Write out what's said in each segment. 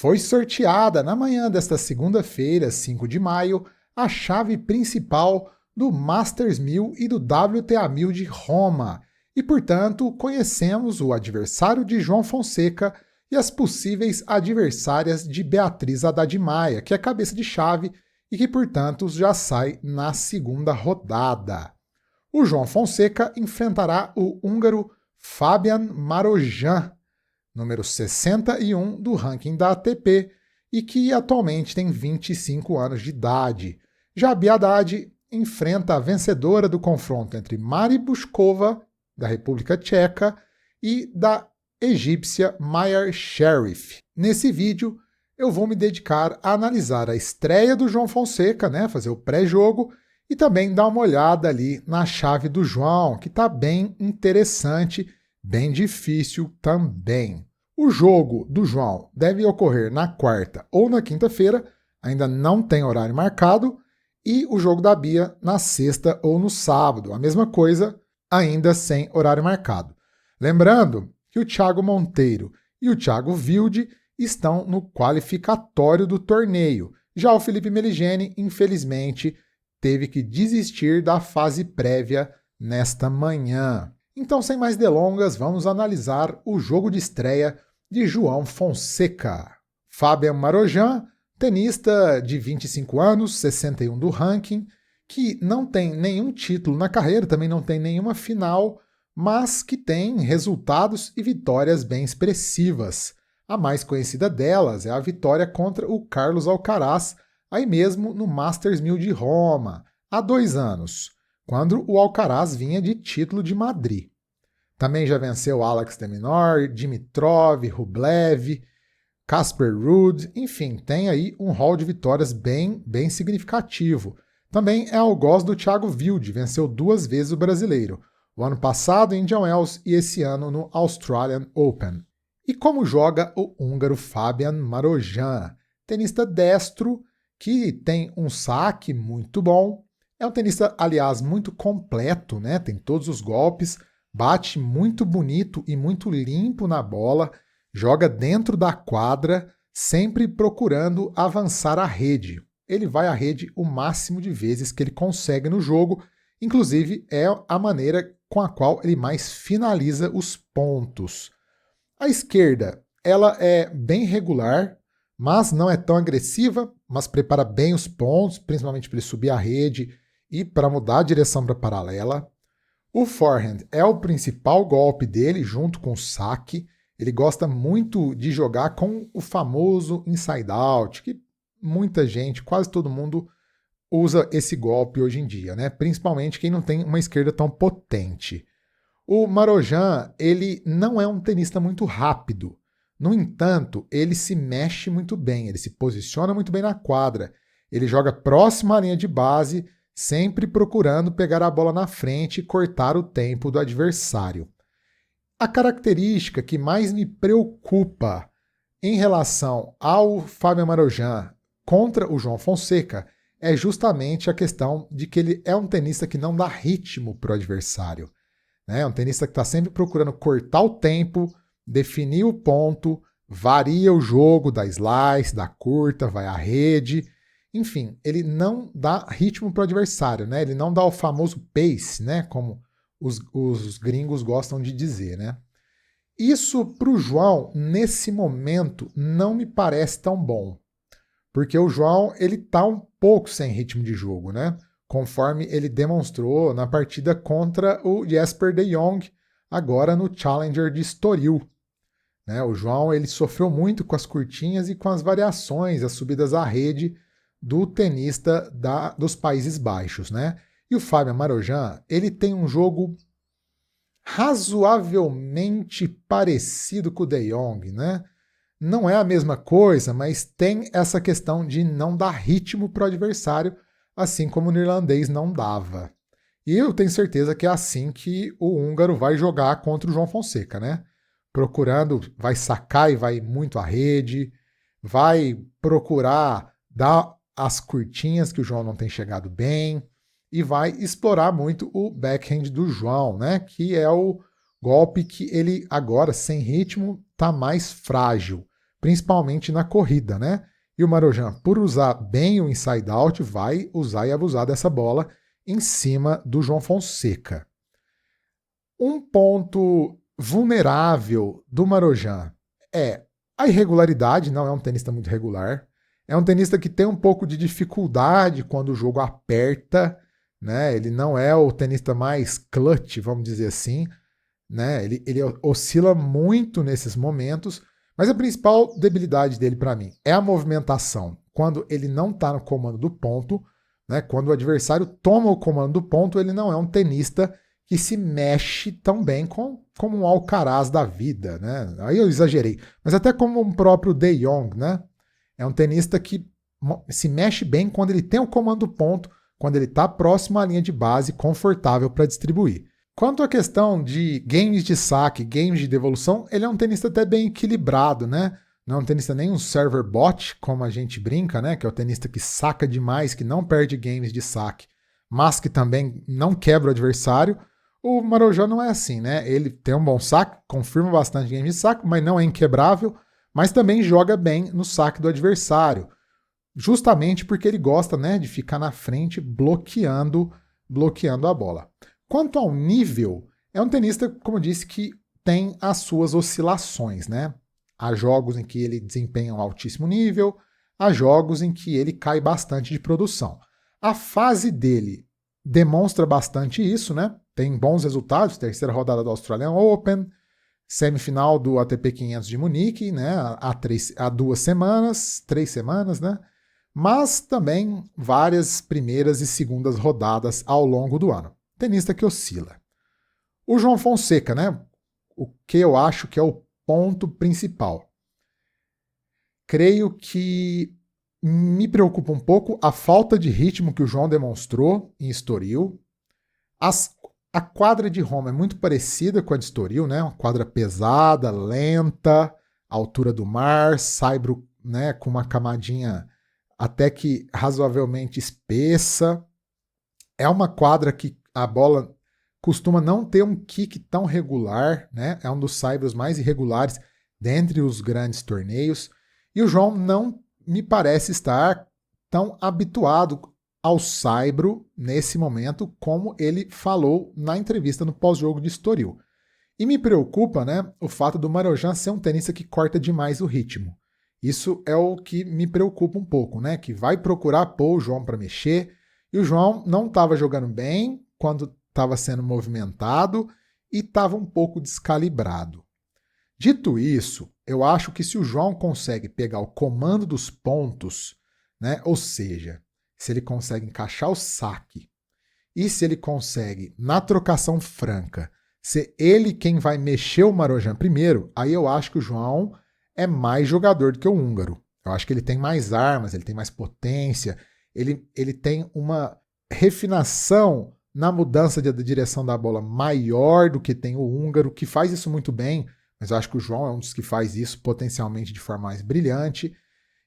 Foi sorteada na manhã desta segunda-feira, 5 de maio, a chave principal do Masters 1000 e do WTA 1000 de Roma, e, portanto, conhecemos o adversário de João Fonseca e as possíveis adversárias de Beatriz Haddad Maia, que é cabeça de chave e que, portanto, já sai na segunda rodada. O João Fonseca enfrentará o húngaro Fabian Marojan, número 61 do ranking da ATP e que atualmente tem 25 anos de idade. Já a Bia Haddad enfrenta a vencedora do confronto entre Mari Bushkova, da República Tcheca, e da egípcia Mayar Sherif. Nesse vídeo, eu vou me dedicar a analisar a estreia do João Fonseca, fazer o pré-jogo, e também dar uma olhada ali na chave do João, que está bem interessante, bem difícil também. O jogo do João deve ocorrer na quarta ou na quinta-feira, ainda não tem horário marcado, e o jogo da Bia na sexta ou no sábado, a mesma coisa, ainda sem horário marcado. Lembrando que o Thiago Monteiro e o Thiago Wilde estão no qualificatório do torneio. Já o Felipe Meligeni, infelizmente, teve que desistir da fase prévia nesta manhã. Então, sem mais delongas, vamos analisar o jogo de estreia de João Fonseca. Fabian Marojan, tenista de 25 anos, 61 do ranking, que não tem nenhum título na carreira, também não tem nenhuma final, mas que tem resultados e vitórias bem expressivas. A mais conhecida delas é a vitória contra o Carlos Alcaraz, aí mesmo no Masters 1000 de Roma, há 2 anos, quando o Alcaraz vinha de título de Madrid. Também já venceu Alex de Minaur, Dimitrov, Rublev, Casper Ruud, enfim, tem aí um haul de vitórias bem significativo. Também é algoz do Thiago Wilde, venceu 2 vezes o brasileiro, o ano passado em Indian Wells e esse ano no Australian Open. E como joga o húngaro Fabian Marojan, tenista destro, que tem um saque muito bom, é um tenista, aliás, muito completo, tem todos os golpes, bate muito bonito e muito limpo na bola, joga dentro da quadra, sempre procurando avançar a rede. Ele vai à rede o máximo de vezes que ele consegue no jogo, inclusive é a maneira com a qual ele mais finaliza os pontos. A esquerda, ela é bem regular, mas não é tão agressiva, mas prepara bem os pontos, principalmente para ele subir a rede e para mudar a direção para a paralela. O forehand é o principal golpe dele, junto com o saque. Ele gosta muito de jogar com o famoso inside out, que muita gente, quase todo mundo, usa esse golpe hoje em dia, principalmente quem não tem uma esquerda tão potente. O Marojan, ele não é um tenista muito rápido. No entanto, ele se mexe muito bem, ele se posiciona muito bem na quadra. Ele joga próximo à linha de base, sempre procurando pegar a bola na frente e cortar o tempo do adversário. A característica que mais me preocupa em relação ao Fabian Marojan contra o João Fonseca é justamente a questão de que ele é um tenista que não dá ritmo para o adversário. É um tenista que está sempre procurando cortar o tempo, definir o ponto, varia o jogo da slice, da curta, vai à rede. Enfim, ele não dá ritmo para o adversário, ele não dá o famoso pace, como os gringos gostam de dizer. Isso para o João, nesse momento, não me parece tão bom, porque o João está um pouco sem ritmo de jogo, conforme ele demonstrou na partida contra o Jesper de Jong, agora no Challenger de Estoril. O João ele sofreu muito com as curtinhas e com as variações, as subidas à rede do tenista dos Países Baixos. E o Fabian Marojan, ele tem um jogo razoavelmente parecido com o de Jong. Não é a mesma coisa, mas tem essa questão de não dar ritmo para o adversário, assim como o irlandês não dava. E eu tenho certeza que é assim que o húngaro vai jogar contra o João Fonseca, Procurando, vai sacar e vai muito à rede, vai procurar dar as curtinhas que o João não tem chegado bem e vai explorar muito o backhand do João, que é o golpe que ele agora, sem ritmo, está mais frágil. principalmente na corrida, né? E o Marozsan, por usar bem o inside out, vai usar e abusar dessa bola em cima do João Fonseca. Um ponto vulnerável do Marozsan é a irregularidade, não é um tenista muito regular. É um tenista que tem um pouco de dificuldade quando o jogo aperta, né? Ele não é o tenista mais clutch, vamos dizer assim, né? Ele oscila muito nesses momentos, mas a principal debilidade dele para mim é a movimentação. Quando ele não está no comando do ponto, né? Quando o adversário toma o comando do ponto, ele não é um tenista que se mexe tão bem como um Alcaraz da vida, né? Aí eu exagerei, mas até como um próprio De Jong, né? É um tenista que se mexe bem quando ele tem o comando do ponto, quando ele está próximo à linha de base, confortável para distribuir. Quanto à questão de games de saque, games de devolução, ele é um tenista até bem equilibrado, né? Não é um tenista nem um server bot, como a gente brinca, né? Que é o tenista que saca demais, que não perde games de saque, mas que também não quebra o adversário. O Marozsan não é assim, né? Ele tem um bom saque, confirma bastante games de saque, mas não é inquebrável, mas também joga bem no saque do adversário, justamente porque ele gosta, né, de ficar na frente bloqueando a bola. Quanto ao nível, é um tenista, como eu disse, que tem as suas oscilações, né? Há jogos em que ele desempenha um altíssimo nível, há jogos em que ele cai bastante de produção. A fase dele demonstra bastante isso, né? Tem bons resultados, terceira rodada do Australian Open, semifinal do ATP 500 de Munique, né? Há 2 semanas, 3 semanas, né? Mas também várias primeiras e segundas rodadas ao longo do ano. Tenista que oscila. O João Fonseca, né? O que eu acho que é o ponto principal. Creio que me preocupa um pouco a falta de ritmo que o João demonstrou em Estoril. A quadra de Roma é muito parecida com a de Estoril, né? Uma quadra pesada, lenta, altura do mar, saibro, né, com uma camadinha até que razoavelmente espessa. É uma quadra que a bola costuma não ter um kick tão regular, né? É um dos saibros mais irregulares dentre os grandes torneios. E o João não me parece estar tão habituado ao saibro nesse momento, como ele falou na entrevista no pós-jogo de Estoril. E me preocupa, né, o fato do Marozsan ser um tenista que corta demais o ritmo. Isso é o que me preocupa um pouco, né, que vai procurar pôr o João para mexer, e o João não estava jogando bem quando estava sendo movimentado e estava um pouco descalibrado. Dito isso, eu acho que se o João consegue pegar o comando dos pontos, né, ou seja, se ele consegue encaixar o saque e se ele consegue, na trocação franca, ser ele quem vai mexer o Marozsan primeiro, aí eu acho que o João é mais jogador do que o húngaro. Eu acho que ele tem mais armas, ele tem mais potência, ele tem uma refinação na mudança de direção da bola maior do que tem o húngaro, que faz isso muito bem, mas eu acho que o João é um dos que faz isso potencialmente de forma mais brilhante.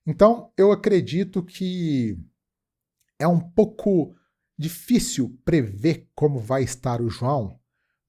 Então, eu acredito que é um pouco difícil prever como vai estar o João,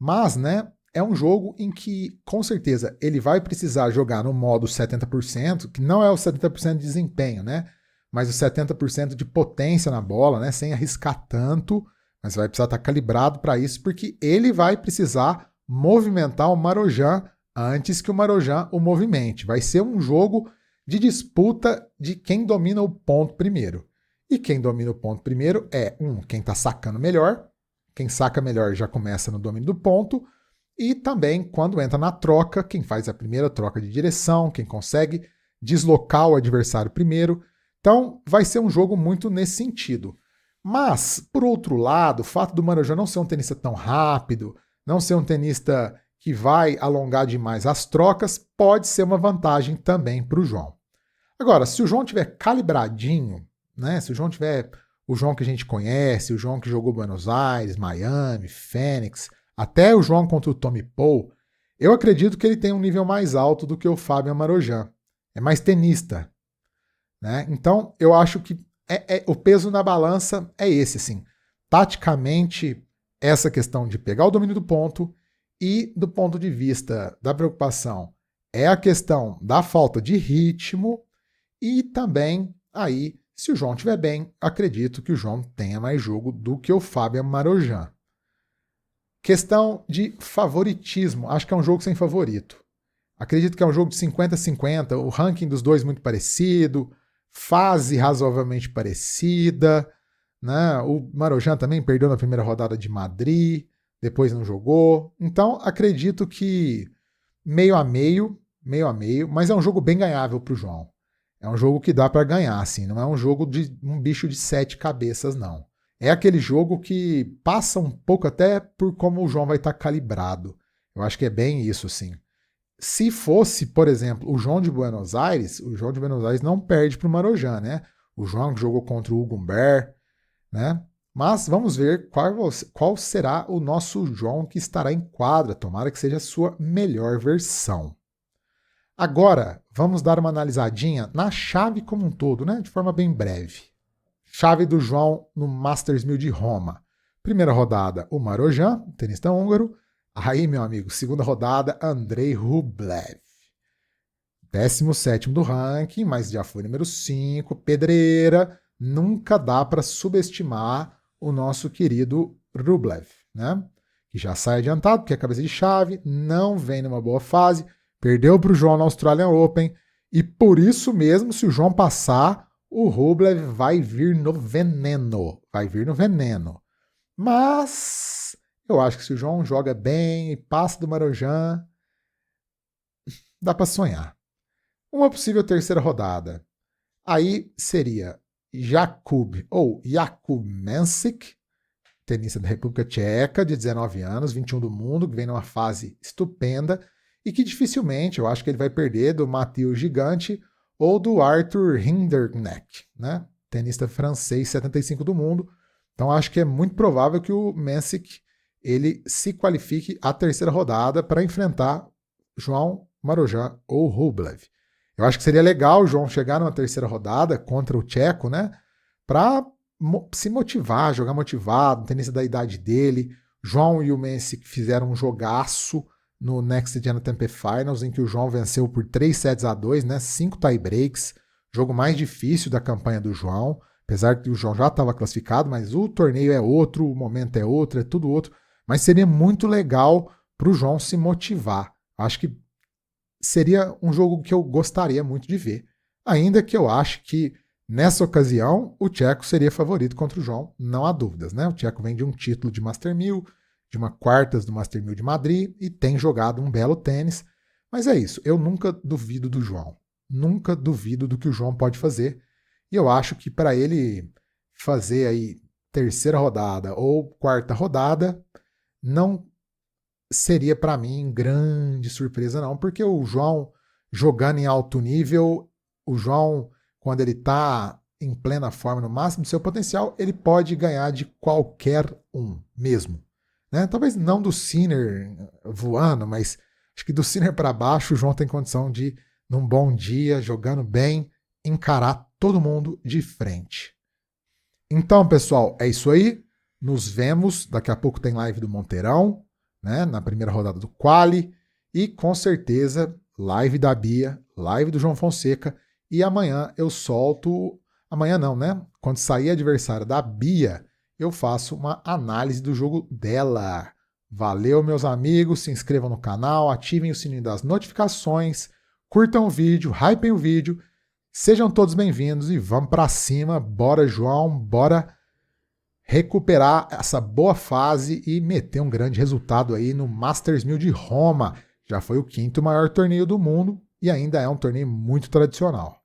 mas, né, é um jogo em que, com certeza, ele vai precisar jogar no modo 70%, que não é o 70% de desempenho, né, mas o 70% de potência na bola, né, sem arriscar tanto, mas vai precisar estar calibrado para isso, porque ele vai precisar movimentar o Marozsan antes que o Marozsan o movimente. Vai ser um jogo de disputa de quem domina o ponto primeiro. E quem domina o ponto primeiro é quem está sacando melhor. Quem saca melhor já começa no domínio do ponto. E também, quando entra na troca, quem faz a primeira troca de direção, quem consegue deslocar o adversário primeiro. Então, vai ser um jogo muito nesse sentido. Mas, por outro lado, o fato do Marozsan não ser um tenista tão rápido, não ser um tenista que vai alongar demais as trocas, pode ser uma vantagem também para o João. Agora, se o João tiver calibradinho, né, se o João tiver o João que a gente conhece, o João que jogou Buenos Aires, Miami, Phoenix, até o João contra o Tommy Paul, eu acredito que ele tem um nível mais alto do que o Fábio Marozsan. É mais tenista, né? Então, eu acho que o peso na balança é esse, assim. Taticamente, essa questão de pegar o domínio do ponto e, do ponto de vista da preocupação é a questão da falta de ritmo e também aí, se o João estiver bem, acredito que o João tenha mais jogo do que o Fábio Marojan. Questão de favoritismo, acho que é um jogo sem favorito. Acredito que é um jogo de 50-50, o ranking dos dois muito parecido, fase razoavelmente parecida, né? O Marojan também perdeu na primeira rodada de Madrid, depois não jogou. Então, acredito que meio a meio, mas é um jogo bem ganhável para o João. É um jogo que dá para ganhar, assim, não é um jogo de um bicho de 7 cabeças, não. É aquele jogo que passa um pouco até por como o João vai estar calibrado. Eu acho que é bem isso, assim. Se fosse, por exemplo, o João de Buenos Aires não perde para o Marojan, né? O João jogou contra o Hugo Humbert, né? Mas vamos ver qual será o nosso João que estará em quadra. Tomara que seja a sua melhor versão. Agora, vamos dar uma analisadinha na chave como um todo, né? De forma bem breve. Chave do João no Masters 1000 de Roma. Primeira rodada, o Marojan, tenista húngaro. Aí, meu amigo, segunda rodada, Andrei Rublev. 17º do ranking, mas já foi número 5, pedreira. Nunca dá para subestimar o nosso querido Rublev, né? Que já sai adiantado, porque é cabeça de chave, não vem numa boa fase, perdeu para o João na Australian Open, e por isso mesmo, se o João passar, o Rublev vai vir no veneno. Mas eu acho que se o João joga bem e passa do Marojan, dá para sonhar. Uma possível terceira rodada. Aí seria Jakub Mensik, tenista da República Tcheca, de 19 anos, 21 do mundo, que vem numa fase estupenda e que dificilmente eu acho que ele vai perder do Matheus Gigante ou do Arthur Hinderknecht, né? Tenista francês, 75 do mundo. Então acho que é muito provável que o Mensik ele se qualifique à terceira rodada para enfrentar João Marojan ou Rublev. Eu acho que seria legal o João chegar numa terceira rodada contra o tcheco, né? Para se motivar, jogar motivado, tenista da idade dele. João e o Mensik fizeram um jogaço no Next Gen ATP Finals, em que o João venceu por 3-2, né? 5 tie-breaks, jogo mais difícil da campanha do João, apesar que o João já estava classificado, mas o torneio é outro, o momento é outro, é tudo outro. Mas seria muito legal para o João se motivar. Acho que seria um jogo que eu gostaria muito de ver. Ainda que eu acho que, nessa ocasião, o tcheco seria favorito contra o João, não há dúvidas, né? O tcheco vem de um título de Master 1000, de uma quartas do Master 1000 de Madrid e tem jogado um belo tênis. Mas é isso, eu nunca duvido do João. Nunca duvido do que o João pode fazer. E eu acho que para ele fazer aí terceira rodada ou quarta rodada, não seria para mim grande surpresa não, porque o João jogando em alto nível, o João, quando ele está em plena forma, no máximo do seu potencial, ele pode ganhar de qualquer um mesmo. Né? Talvez não do Sinner voando, mas acho que do Sinner para baixo o João tem condição de, num bom dia, jogando bem, encarar todo mundo de frente. Então, pessoal, é isso aí. Nos vemos. Daqui a pouco tem live do Monteirão, né? Na primeira rodada do Quali. E com certeza, live da Bia, live do João Fonseca. E amanhã eu solto. Amanhã não, né? Quando sair adversário da Bia, eu faço uma análise do jogo dela. Valeu, meus amigos. Se inscrevam no canal, ativem o sininho das notificações, curtam o vídeo, hypem o vídeo. Sejam todos bem-vindos e vamos para cima. Bora, João, bora recuperar essa boa fase e meter um grande resultado aí no Masters 1000 de Roma. Já foi o 5º maior torneio do mundo e ainda é um torneio muito tradicional.